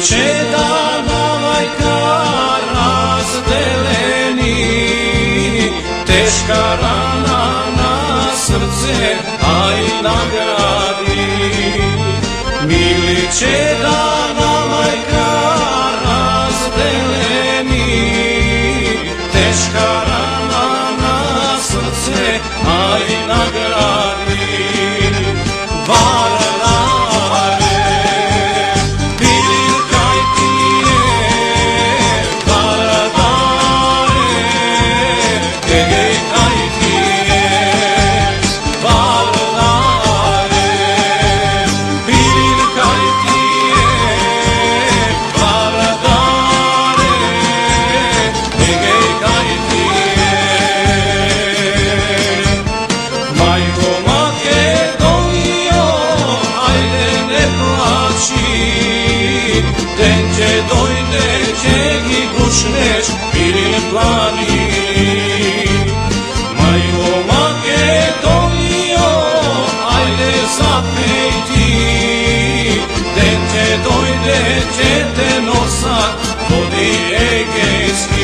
će dana majka razdeleni, teška rana na srce, a i nagradi. Mili će dana majka razdeleni, teška rana na srce, a i nagradi. Denđe dojde će i gušneš Pirin planini. Majko Makedonijo, ajde zapej ti, denđe dojde će te nosat vodi egejski.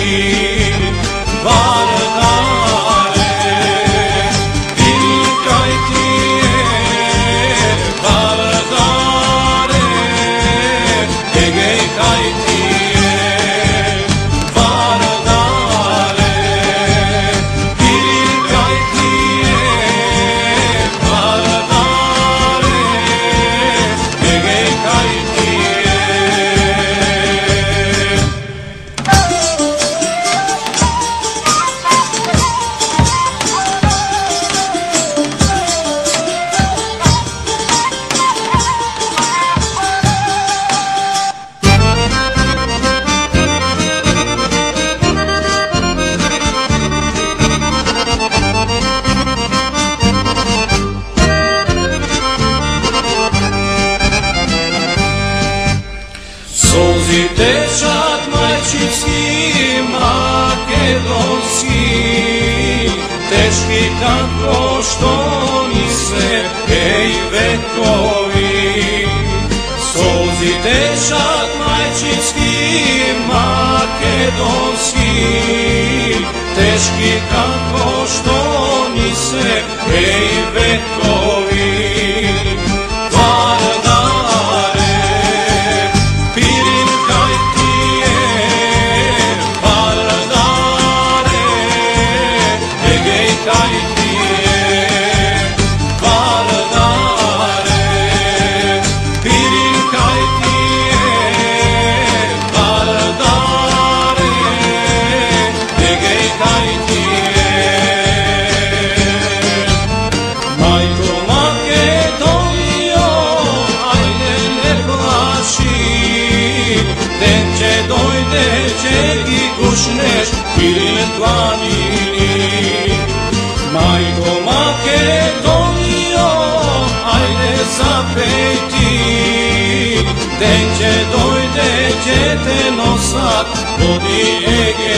Solzi tečak majčinski, makedonski, teški kako što nise ej vekovi. Solzi tečak majčinski, makedonski, teški kako što nise ej vekovi. Denđe dojde će i gušneš Pirin planini. Majko Makedonijo, ajde zapej ti, denđe dojde će te nosat vodi Egej.